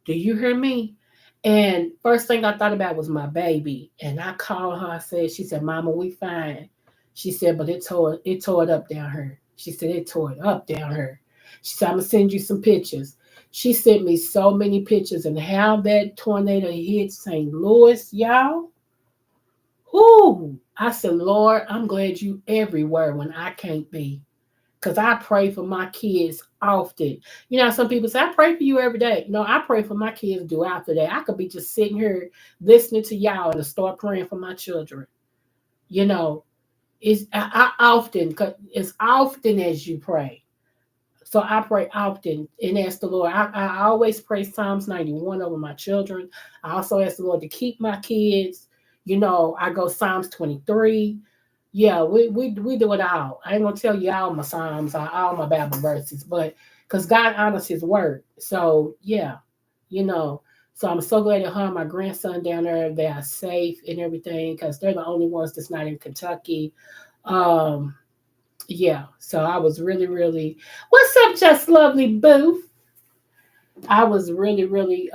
Do you hear me? And first thing I thought about was my baby. And I called her. I said, she said, Mama, we fine. She said, but it tore it up down here. She said, it tore it up down here. She said, I'm gonna send you some pictures. She sent me so many pictures and how that tornado hit St. Louis, y'all. Whoo! I said, Lord, I'm glad you everywhere when I can't be. Because I pray for my kids often. You know, some people say, I pray for you every day. No, I pray for my kids throughout the day. I could be just sitting here listening to y'all and start praying for my children. You know, I often, 'cause as often as you pray. So I pray often and ask the Lord. I always pray Psalms 91 over my children. I also ask the Lord to keep my kids. You know, I go Psalms 23. Yeah, we do it all. I ain't gonna tell you all my Psalms, all my Bible verses, but because God honors His word. So yeah, you know. So I'm so glad that her and my grandson down there, they are safe and everything because they're the only ones that's not in Kentucky. Um, yeah, so I was really, really, what's up, just lovely boo? I was really, really,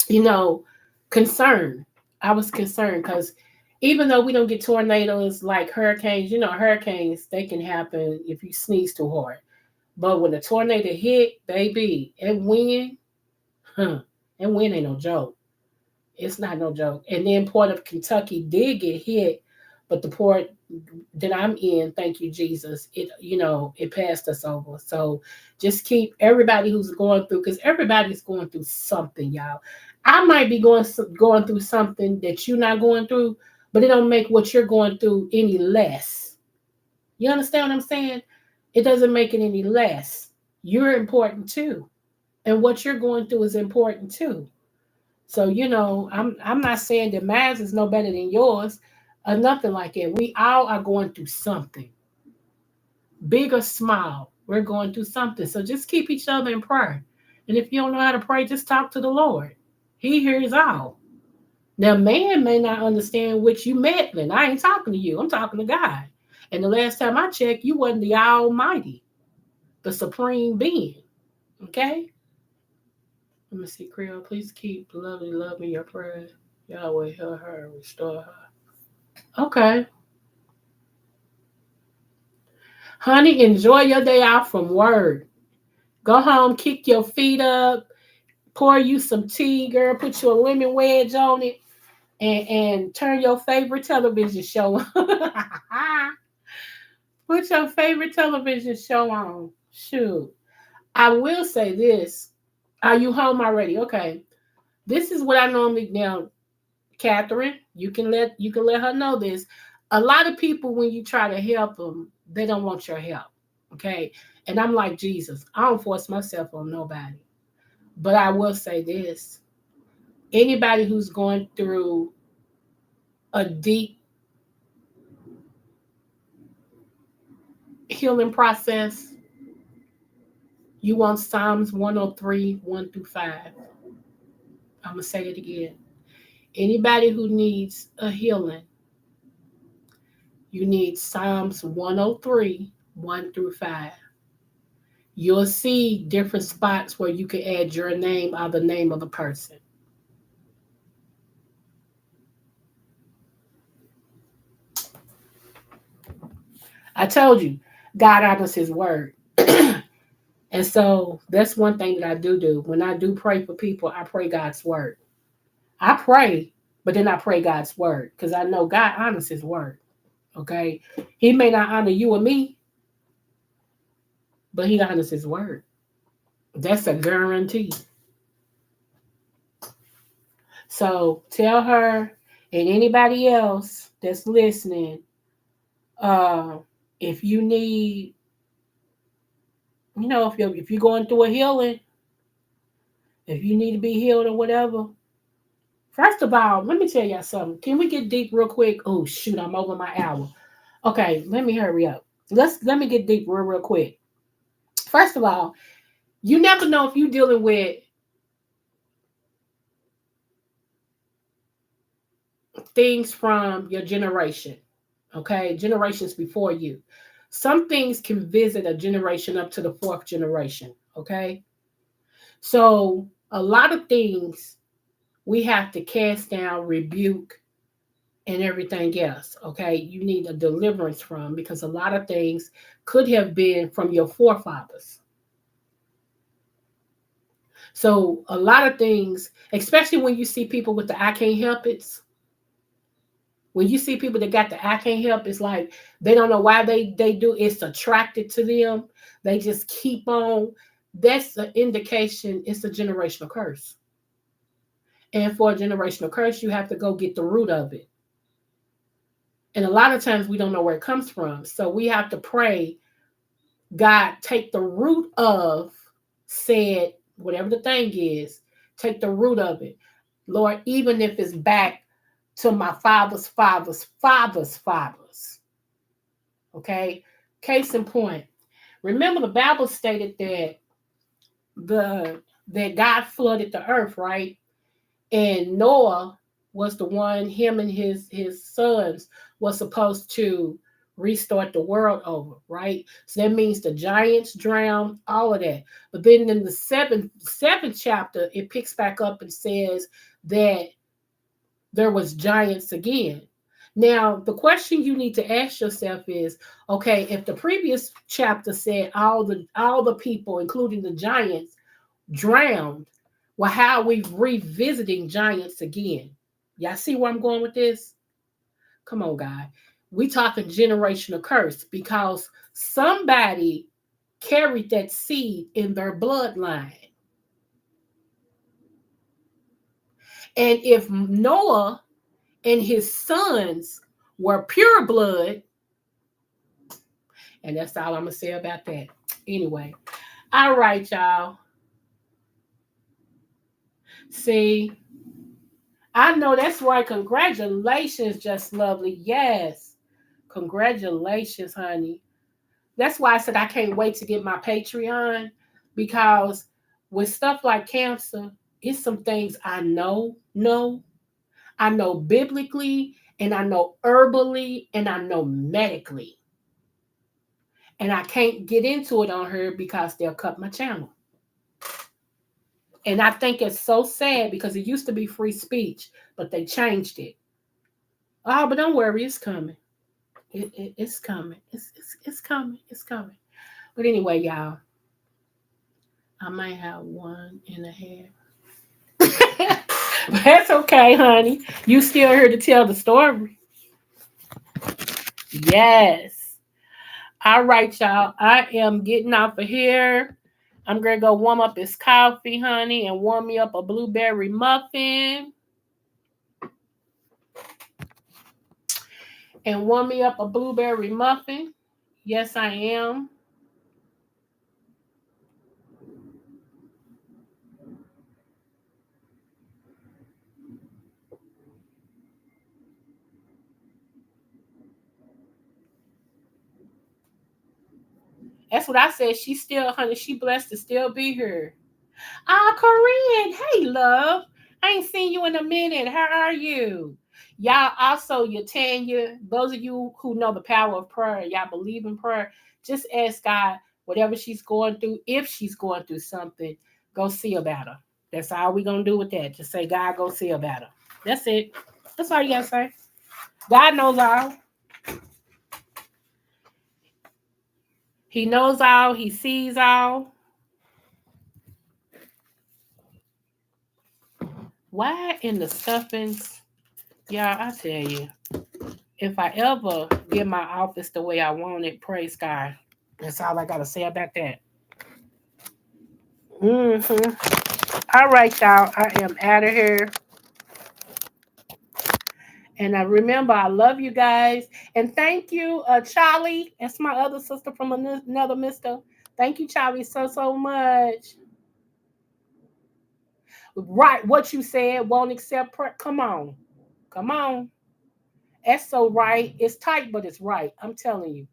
you know, concerned. I was concerned because even though we don't get tornadoes like hurricanes, you know, hurricanes, they can happen if you sneeze too hard. But when a tornado hit, baby, and wind, huh, and wind ain't no joke. It's not no joke. And then Port of Kentucky did get hit, but the port that I'm in, thank you, Jesus, it passed us over. So just keep everybody who's going through, because everybody's going through something, y'all. I might be going through something that you're not going through, but it don't make what you're going through any less. You understand what I'm saying? It doesn't make it any less. You're important too. And what you're going through is important too. So I'm not saying that mine is no better than yours or nothing like that. We all are going through something, big or small. We're going through something. So just keep each other in prayer. And if you don't know how to pray, just talk to the Lord. He hears all. Now, man may not understand what you meddling. I ain't talking to you. I'm talking to God. And the last time I checked, you wasn't the Almighty, the Supreme Being. Okay? Let me see, Creole. Please keep lovely love in your prayers. Yahweh, heal her, restore her. Okay. Honey, enjoy your day off from work. Go home, kick your feet up, pour you some tea, girl, put your lemon wedge on it, and turn your favorite television show on. Put your favorite television show on. Shoot. I will say this. Are you home already? Okay. This is what I normally now, Catherine, you can let her know this. A lot of people, when you try to help them, they don't want your help. Okay, and I'm like Jesus. I don't force myself on nobody. But I will say this: anybody who's going through a deep healing process, you want Psalms 103, 1 through 5. I'm gonna say it again. Anybody who needs a healing, you need Psalms 103, 1 through 5. You'll see different spots where you can add your name or the name of the person. I told you, God honors His word. And so that's one thing that I do. When I do pray for people, I pray God's word. I pray, but then I pray God's word because I know God honors His word. Okay. He may not honor you or me, but He honors His word. That's a guarantee. So tell her and anybody else that's listening, uh, if you need, if you're going through a healing, if you need to be healed or whatever. First of all, let me tell y'all something. Can we get deep real quick? Oh shoot, I'm over my hour. Okay, let me hurry up. Let me get deep real quick. First of all, you never know if you're dealing with things from your generation. Okay, generations before you. Some things can visit a generation up to the fourth generation. Okay, so a lot of things we have to cast down, rebuke, and everything else. Okay, you need a deliverance from, because a lot of things could have been from your forefathers. So a lot of things, especially when you see people with the I can't help it, when you see people that got the I can't help, it's like they don't know why they do. It's attracted to them. They just keep on. That's an indication it's a generational curse. And for a generational curse, you have to go get the root of it. And a lot of times we don't know where it comes from. So we have to pray, God, take the root of said, whatever the thing is, take the root of it. Lord, even if it's back to my father's father's father's fathers. Okay? Case in point. Remember the Bible stated the that God flooded the earth, right? And Noah was the one, him and his sons was supposed to restart the world over, right? So that means the giants drowned, all of that. But then in the seventh chapter, it picks back up and says that there was giants again. Now, the question you need to ask yourself is, okay, if the previous chapter said all the people, including the giants, drowned, well, how are we revisiting giants again? Y'all see where I'm going with this? Come on, guy. We talking generational curse because somebody carried that seed in their bloodline. And if Noah and his sons were pure blood, and that's all I'm gonna say about that. Anyway, all right, y'all. See, I know that's right. Congratulations, just lovely. Yes, congratulations, honey. That's why I said I can't wait to get my Patreon, because with stuff like cancer, it's some things I know biblically, and I know herbally, and I know medically. And I can't get into it on her because they'll cut my channel. And I think it's so sad because it used to be free speech, but they changed it. Oh, but don't worry, it's coming. It's coming. It's coming. It's coming. But anyway, y'all, I might have 1.5. But that's okay, honey. You still here to tell the story. Yes. All right, y'all. I am getting off of here. I'm gonna go warm up this coffee, honey, and warm me up a blueberry muffin. And warm me up a blueberry muffin. Yes, I am. That's what I said. She still, honey, she blessed to still be here. Ah, Corinne. Hey, love. I ain't seen you in a minute. How are you? Y'all also, your Tanya, those of you who know the power of prayer, y'all believe in prayer, just ask God whatever she's going through. If she's going through something, go see about her. That's all we going to do with that. Just say, God, go see about her. That's it. That's all you got to say. God knows all. He knows all. He sees all. Why in the stuffings? Yeah, I tell you. If I ever get my office the way I want it, praise God. That's all I got to say about that. All right, y'all. I am out of here. And I remember, I love you guys. And thank you, Charlie. That's my other sister from another mister. Thank you, Charlie, so much. Right, what you said, won't accept prayer. Come on. Come on. That's so right. It's tight, but it's right. I'm telling you,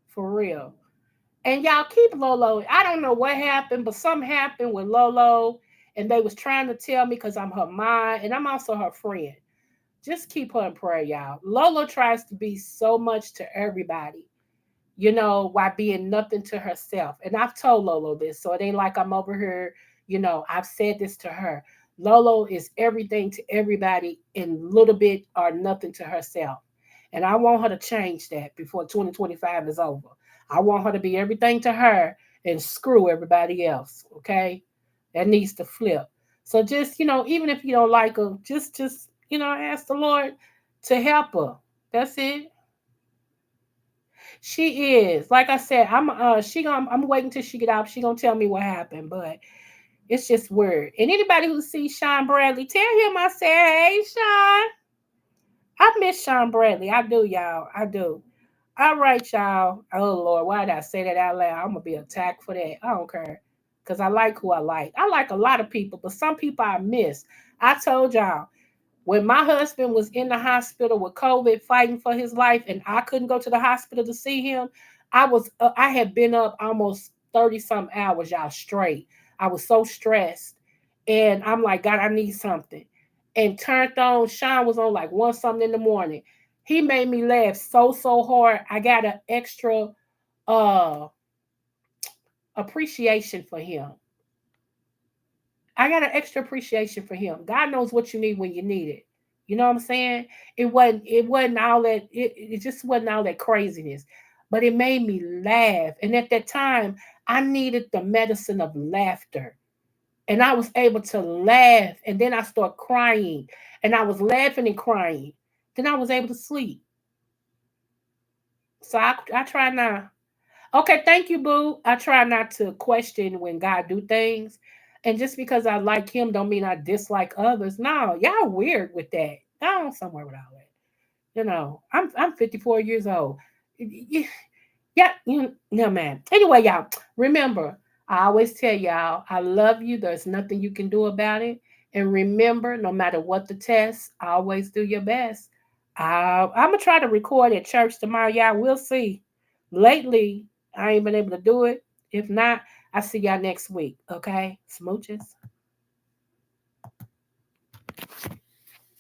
for real. And y'all keep Lolo. I don't know what happened, but something happened with Lolo, and they was trying to tell me because I'm her mom and I'm also her friend. Just keep her in prayer, y'all. Lolo tries to be so much to everybody, while being nothing to herself. And I've told Lolo this, so it ain't like I'm over here, I've said this to her. Lolo is everything to everybody and little bit or nothing to herself. And I want her to change that before 2025 is over. I want her to be everything to her and screw everybody else. Okay. That needs to flip. So just, even if you don't like her, just, ask the Lord to help her. That's it. She is. Like I said, I'm waiting till she get out. She gonna tell me what happened, but it's just weird. And anybody who sees Sean Bradley, tell him I said, hey Sean. I miss Sean Bradley. I do, y'all. I do. All right, y'all. Oh Lord, why did I say that out loud? I'm gonna be attacked for that. I don't care. Cause I like who I like. I like a lot of people, but some people I miss. I told y'all when my husband was in the hospital with COVID fighting for his life and I couldn't go to the hospital to see him, I had been up almost 30 some hours, y'all, straight. I was so stressed. And I'm like, God, I need something. And turned on, Sean was on like one something in the morning. He made me laugh so hard. I got an extra uh appreciation for him. I got an extra appreciation for him. God knows what you need when you need it. You know what I'm saying? It wasn't all that it just wasn't all that craziness. But it made me laugh. And at that time, I needed the medicine of laughter. And I was able to laugh. And then I started crying. And I was laughing and crying. Then I was able to sleep. So I try now. Okay, thank you, boo. I try not to question when God do things. And just because I like him don't mean I dislike others. No, y'all weird with that. Go somewhere with all that. I'm 54 years old. Yeah, no man. Anyway, y'all, remember, I always tell y'all, I love you. There's nothing you can do about it. And remember, no matter what the test, always do your best. I'm gonna try to record at church tomorrow, y'all. We'll see. Lately, I ain't been able to do it. If not, I see y'all next week. Okay, smooches.